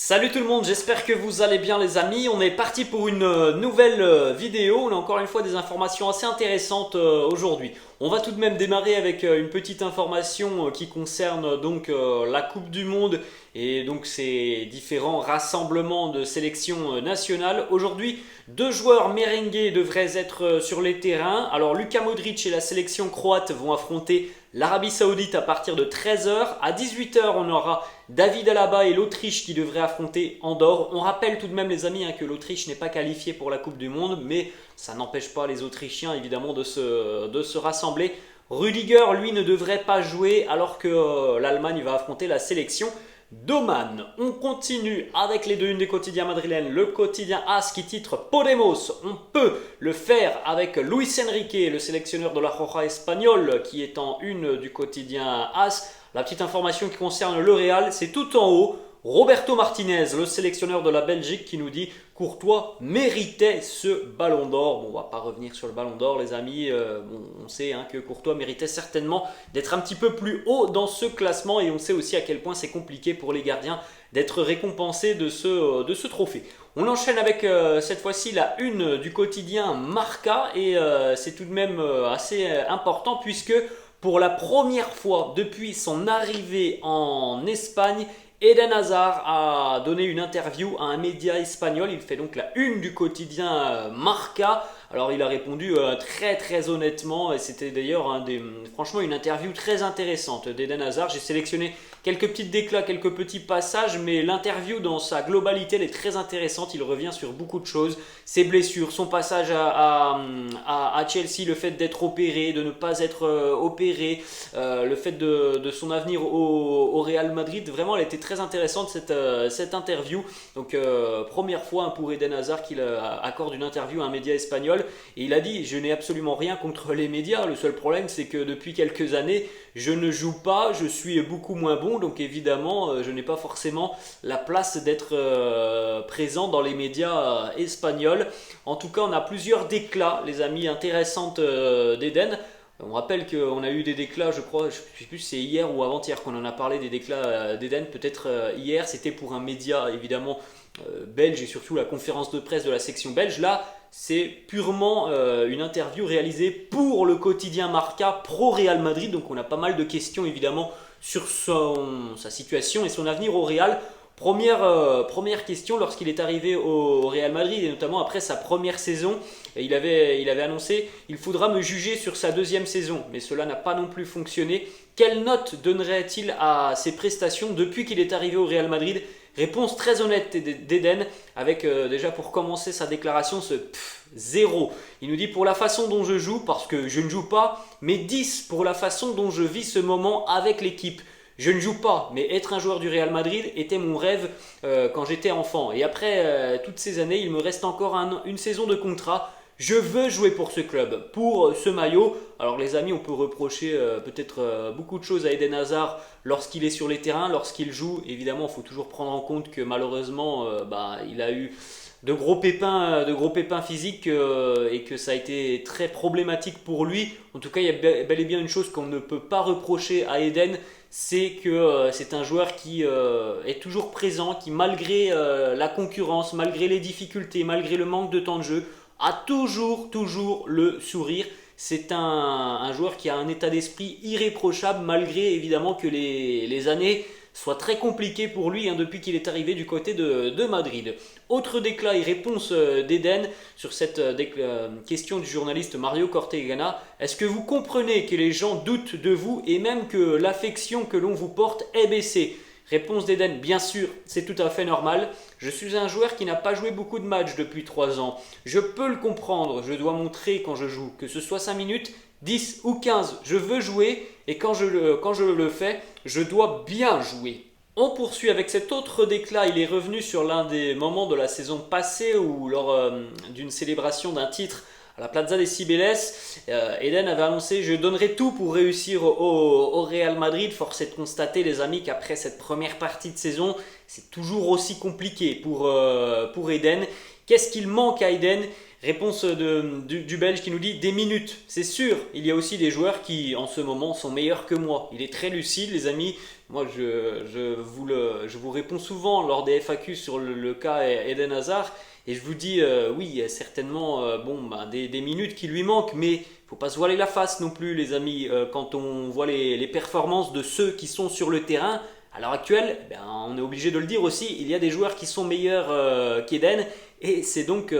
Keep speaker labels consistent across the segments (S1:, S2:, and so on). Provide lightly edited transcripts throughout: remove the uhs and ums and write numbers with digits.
S1: Salut tout le monde, j'espère que vous allez bien les amis. On est parti pour une nouvelle vidéo. On a encore une fois des informations assez intéressantes aujourd'hui. On va tout de même démarrer avec une petite information qui concerne donc la Coupe du Monde et donc ces différents rassemblements de sélection nationale. Aujourd'hui, deux joueurs merengues devraient être sur les terrains. Alors Luka Modric et la sélection croate vont affronter l'Arabie Saoudite à partir de 13h. À 18h, on aura David Alaba et l'Autriche qui devraient affronter Andorre. On rappelle tout de même les amis que l'Autriche n'est pas qualifiée pour la Coupe du Monde, mais ça n'empêche pas les Autrichiens évidemment de se rassembler. Rudiger, lui, ne devrait pas jouer alors que l'Allemagne va affronter la sélection d'Oman. On continue avec les deux unes des quotidiens madrilènes. Le quotidien AS qui titre Podemos. On peut le faire avec Luis Enrique, le sélectionneur de la Roja espagnole, qui est en une du quotidien AS. La petite information qui concerne le Real, c'est tout en haut. Roberto Martinez, le sélectionneur de la Belgique, qui nous dit Courtois méritait ce ballon d'or. Bon, on va pas revenir sur le ballon d'or, les amis. On sait que Courtois méritait certainement d'être un petit peu plus haut dans ce classement. Et on sait aussi à quel point c'est compliqué pour les gardiens d'être récompensés de ce trophée. On enchaîne avec cette fois-ci la une du quotidien Marca. Et c'est tout de même assez important puisque pour la première fois depuis son arrivée en Espagne, Eden Hazard a donné une interview à un média espagnol. Il fait donc la une du quotidien Marca. Alors il a répondu très honnêtement et c'était d'ailleurs franchement une interview très intéressante d'Eden Hazard. J'ai sélectionné quelques petites déclats, quelques petits passages, mais l'interview dans sa globalité elle est très intéressante. Il revient sur beaucoup de choses, ses blessures, son passage à Chelsea, le fait d'être opéré, de ne pas être opéré, le fait de son avenir au Real Madrid. Vraiment elle était très intéressante cette interview. Donc première fois pour Eden Hazard qu'il accorde une interview à un média espagnol. Et il a dit je n'ai absolument rien contre les médias, le seul problème c'est que depuis quelques années je ne joue pas, je suis beaucoup moins bon, donc évidemment je n'ai pas forcément la place d'être présent dans les médias espagnols. En tout cas on a plusieurs déclats les amis intéressantes d'Eden. On rappelle qu'on a eu des déclats, je crois, je ne sais plus si c'est hier ou avant-hier qu'on en a parlé des déclats d'Eden, peut-être hier, c'était pour un média évidemment belge et surtout la conférence de presse de la section belge. Là, c'est purement une interview réalisée pour le quotidien Marca pro Real Madrid, donc on a pas mal de questions évidemment sur sa situation et son avenir au Real. Première question, lorsqu'il est arrivé au Real Madrid et notamment après sa première saison, il avait annoncé il faudra me juger sur sa deuxième saison, mais cela n'a pas non plus fonctionné. Quelle note donnerait-il à ses prestations depuis qu'il est arrivé au Real Madrid? Réponse très honnête d'Eden avec déjà pour commencer sa déclaration ce 0. Il nous dit pour la façon dont je joue, parce que je ne joue pas, mais 10 pour la façon dont je vis ce moment avec l'équipe. Je ne joue pas, mais être un joueur du Real Madrid était mon rêve quand j'étais enfant. Et après toutes ces années, il me reste encore une saison de contrat. Je veux jouer pour ce club, pour ce maillot. Alors les amis, on peut reprocher peut-être beaucoup de choses à Eden Hazard lorsqu'il est sur les terrains, lorsqu'il joue. Évidemment, il faut toujours prendre en compte que malheureusement, il a eu de gros pépins physiques et que ça a été très problématique pour lui. En tout cas, il y a bel et bien une chose qu'on ne peut pas reprocher à Eden, c'est que c'est un joueur qui est toujours présent, qui malgré la concurrence, malgré les difficultés, malgré le manque de temps de jeu, a toujours le sourire. C'est un joueur qui a un état d'esprit irréprochable malgré évidemment que les années soient très compliquées pour lui depuis qu'il est arrivé du côté de Madrid. Autre déclat et réponse d'Eden sur cette question du journaliste Mario Cortegana. Est-ce que vous comprenez que les gens doutent de vous et même que l'affection que l'on vous porte est baissée? Réponse d'Eden, bien sûr, c'est tout à fait normal. Je suis un joueur qui n'a pas joué beaucoup de matchs depuis 3 ans. Je peux le comprendre, je dois montrer quand je joue, que ce soit 5 minutes, 10 ou 15, je veux jouer et quand je le fais, je dois bien jouer. On poursuit avec cet autre déclat, il est revenu sur l'un des moments de la saison passée où lors d'une célébration d'un titre à la Plaza de Cibeles, Eden avait annoncé je donnerai tout pour réussir au Real Madrid. Force est de constater les amis qu'après cette première partie de saison c'est toujours aussi compliqué pour Eden. Qu'est-ce qu'il manque à Eden? Réponse du Belge qui nous dit des minutes. C'est sûr, il y a aussi des joueurs qui en ce moment sont meilleurs que moi. Il est très lucide les amis. Moi je vous réponds souvent lors des FAQ sur le cas Eden Hazard. Et je vous dis oui, il y a certainement des minutes qui lui manquent. Mais il ne faut pas se voiler la face non plus les amis. Quand on voit les performances de ceux qui sont sur le terrain. À l'heure actuelle, on est obligé de le dire aussi, il y a des joueurs qui sont meilleurs qu'Eden et c'est donc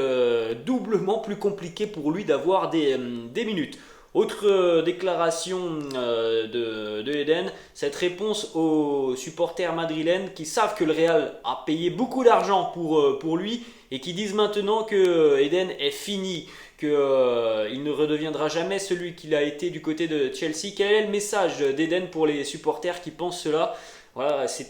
S1: doublement plus compliqué pour lui d'avoir des minutes. Autre déclaration de Eden, cette réponse aux supporters madrilènes qui savent que le Real a payé beaucoup d'argent pour lui et qui disent maintenant que Eden est fini, qu'il ne redeviendra jamais celui qu'il a été du côté de Chelsea. Quel est le message d'Eden pour les supporters qui pensent cela? Voilà, c'est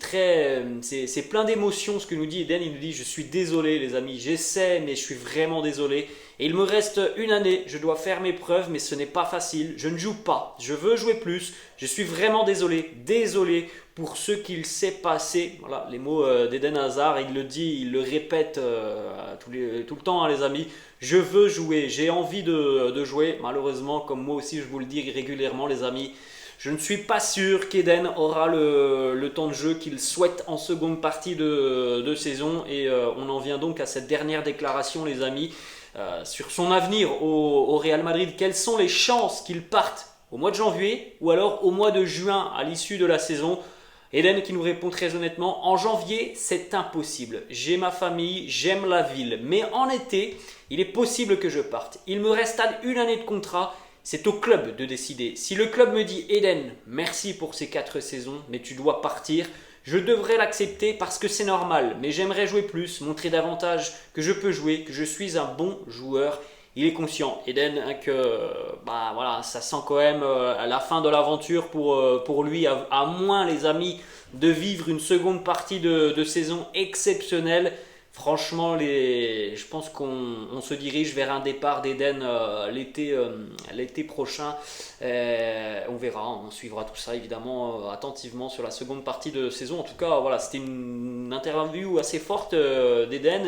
S1: plein d'émotions ce que nous dit Eden. Il nous dit je suis désolé les amis, j'essaie mais je suis vraiment désolé. Et il me reste une année, je dois faire mes preuves mais ce n'est pas facile. Je ne joue pas, je veux jouer plus. Je suis vraiment désolé pour ce qu'il s'est passé. Voilà les mots d'Eden Hazard, il le dit, il le répète tout le temps les amis. Je veux jouer, j'ai envie de jouer. Malheureusement, comme moi aussi je vous le dis régulièrement les amis, je ne suis pas sûr qu'Eden aura le temps de jeu qu'il souhaite en seconde partie de saison. Et on en vient donc à cette dernière déclaration les amis sur son avenir au Real Madrid. Quelles sont les chances qu'il parte au mois de janvier ou alors au mois de juin à l'issue de la saison? Eden qui nous répond très honnêtement, en janvier c'est impossible, j'ai ma famille, j'aime la ville, mais en été il est possible que je parte. Il me reste une année de contrat. C'est au club de décider. Si le club me dit Eden, merci pour ces 4 saisons, mais tu dois partir, je devrais l'accepter parce que c'est normal. Mais j'aimerais jouer plus, montrer davantage que je peux jouer, que je suis un bon joueur. Il est conscient, Eden, que voilà, ça sent quand même à la fin de l'aventure pour lui, à moins les amis de vivre une seconde partie de saison exceptionnelle. Franchement, je pense qu'on se dirige vers un départ d'Eden l'été prochain. On verra, on suivra tout ça évidemment attentivement sur la seconde partie de saison. En tout cas, voilà, c'était une interview assez forte d'Eden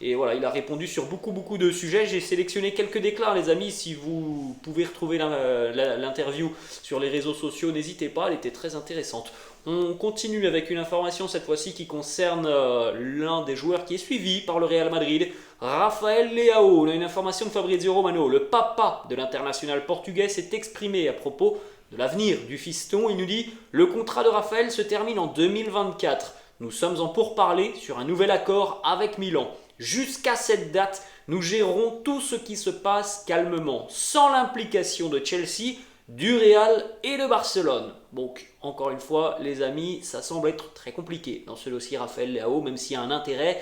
S1: et voilà, il a répondu sur beaucoup de sujets. J'ai sélectionné quelques déclats, les amis. Si vous pouvez retrouver l'interview sur les réseaux sociaux, n'hésitez pas, elle était très intéressante. On continue avec une information cette fois-ci qui concerne l'un des joueurs qui est suivi par le Real Madrid, Rafael Leao. On a une information de Fabrizio Romano. Le papa de l'international portugais s'est exprimé à propos de l'avenir du fiston. Il nous dit « Le contrat de Rafael se termine en 2024. Nous sommes en pourparlers sur un nouvel accord avec Milan. Jusqu'à cette date, nous gérerons tout ce qui se passe calmement, sans l'implication de Chelsea, du Real et de Barcelone. » Donc, encore une fois, les amis, ça semble être très compliqué dans ce dossier Rafael Leao, même s'il y a un intérêt.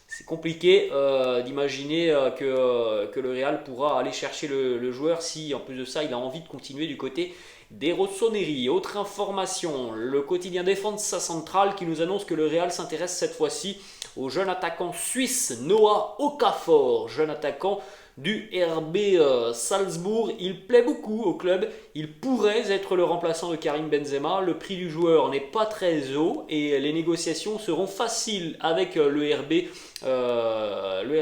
S1: C'est compliqué d'imaginer que le Real pourra aller chercher le joueur si, en plus de ça, il a envie de continuer du côté des Rossoneri. Autre information, le quotidien Defensa Central qui nous annonce que le Real s'intéresse cette fois-ci au jeune attaquant suisse Noah Okafor, jeune attaquant du RB Salzbourg. Il plaît beaucoup au club, il pourrait être le remplaçant de Karim Benzema. Le prix du joueur n'est pas très haut et les négociations seront faciles avec le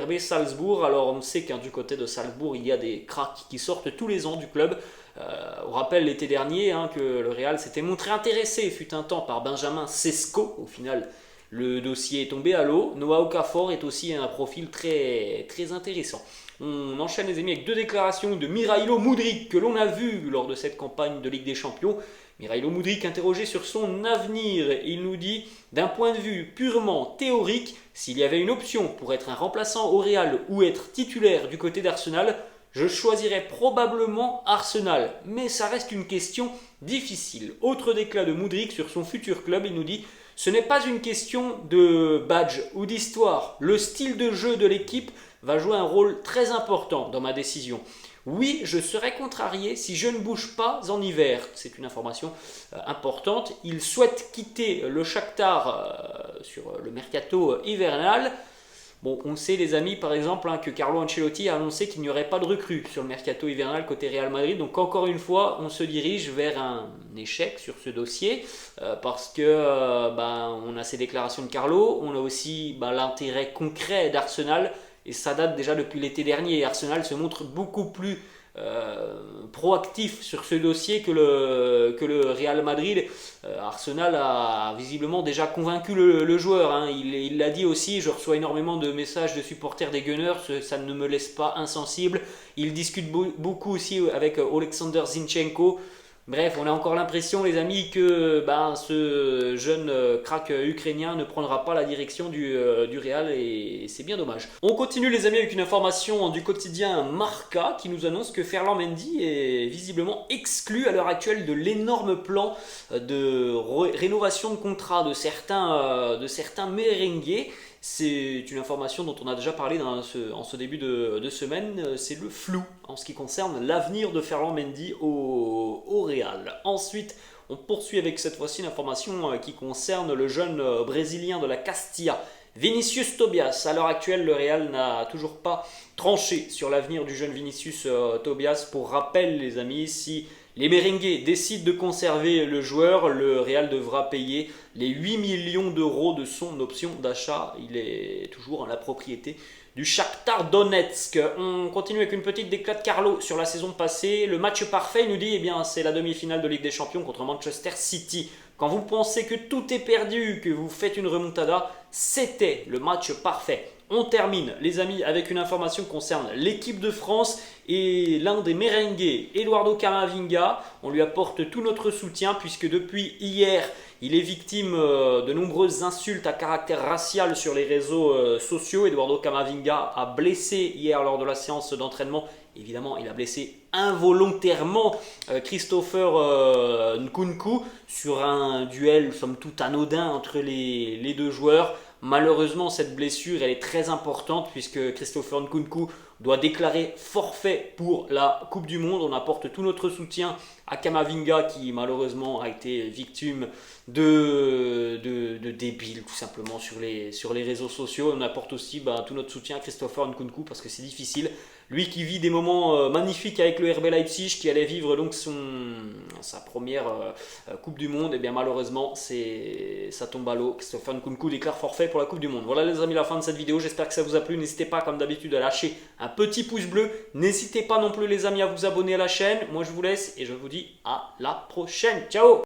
S1: RB Salzbourg. Alors on sait qu'un du côté de Salzbourg il y a des cracks qui sortent tous les ans du club. On rappelle l'été dernier que le Real s'était montré intéressé fut un temps par Benjamin Sesko. Au final le dossier est tombé à l'eau. Noah Okafor est aussi un profil très intéressant. On enchaîne les amis avec 2 déclarations de Mirailo Mudryk que l'on a vu lors de cette campagne de Ligue des Champions. Mirailo Mudryk interrogé sur son avenir, il nous dit d'un point de vue purement théorique, s'il y avait une option pour être un remplaçant au Real ou être titulaire du côté d'Arsenal, je choisirais probablement Arsenal, mais ça reste une question difficile. Autre déclat de Mudryk sur son futur club, il nous dit ce n'est pas une question de badge ou d'histoire, le style de jeu de l'équipe va jouer un rôle très important dans ma décision. Oui, je serais contrarié si je ne bouge pas en hiver. C'est une information importante. Il souhaite quitter le Shakhtar sur le mercato hivernal. Bon, on sait les amis par exemple que Carlo Ancelotti a annoncé qu'il n'y aurait pas de recrue sur le mercato hivernal côté Real Madrid. Donc encore une fois, on se dirige vers un échec sur ce dossier parce que on a ces déclarations de Carlo, on a aussi l'intérêt concret d'Arsenal et ça date déjà depuis l'été dernier. Et Arsenal se montre beaucoup plus proactif sur ce dossier que le Real Madrid. Arsenal a visiblement déjà convaincu le joueur, hein. Il l'a dit aussi, je reçois énormément de messages de supporters des Gunners, ça ne me laisse pas insensible. Il discute beaucoup aussi avec Alexander Zinchenko. Bref, on a encore l'impression, les amis, que ce jeune crack ukrainien ne prendra pas la direction du Real et c'est bien dommage. On continue, les amis, avec une information du quotidien Marca qui nous annonce que Ferland Mendy est visiblement exclu à l'heure actuelle de l'énorme plan de rénovation de contrat de certains merengues. C'est une information dont on a déjà parlé en ce début de semaine. C'est le flou en ce qui concerne l'avenir de Ferland Mendy au Real. Ensuite, on poursuit avec cette fois-ci une information qui concerne le jeune brésilien de la Castilla, Vinicius Tobias. À l'heure actuelle, le Real n'a toujours pas tranché sur l'avenir du jeune Vinicius Tobias. Pour rappel, les amis, si les merengues décident de conserver le joueur, le Real devra payer les 8 millions d'euros de son option d'achat. Il est toujours à la propriété du Shakhtar Donetsk. On continue avec une petite déclat de Carlo sur la saison passée. Le match parfait, il nous dit, c'est la demi-finale de Ligue des Champions contre Manchester City. Quand vous pensez que tout est perdu, que vous faites une remontada, c'était le match parfait. On termine, les amis, avec une information qui concerne l'équipe de France et l'un des merengues, Eduardo Camavinga. On lui apporte tout notre soutien puisque depuis hier, il est victime de nombreuses insultes à caractère racial sur les réseaux sociaux. Eduardo Camavinga a blessé hier lors de la séance d'entraînement. Évidemment, il a blessé involontairement Christopher Nkunku sur un duel somme toute anodin entre les deux joueurs. Malheureusement, cette blessure elle est très importante puisque Christopher Nkunku doit déclarer forfait pour la Coupe du Monde. On apporte tout notre soutien à Camavinga qui malheureusement a été victime de débiles tout simplement sur les réseaux sociaux. On apporte aussi tout notre soutien à Christopher Nkunku parce que c'est difficile. Lui qui vit des moments magnifiques avec le RB Leipzig, qui allait vivre donc sa première Coupe du Monde, et bien malheureusement ça tombe à l'eau. Christopher Nkunku déclare forfait pour la Coupe du Monde. Voilà les amis, la fin de cette vidéo, j'espère que ça vous a plu. N'hésitez pas comme d'habitude à lâcher un petit pouce bleu. N'hésitez pas non plus les amis à vous abonner à la chaîne. Moi je vous laisse et je vous dis à la prochaine. Ciao!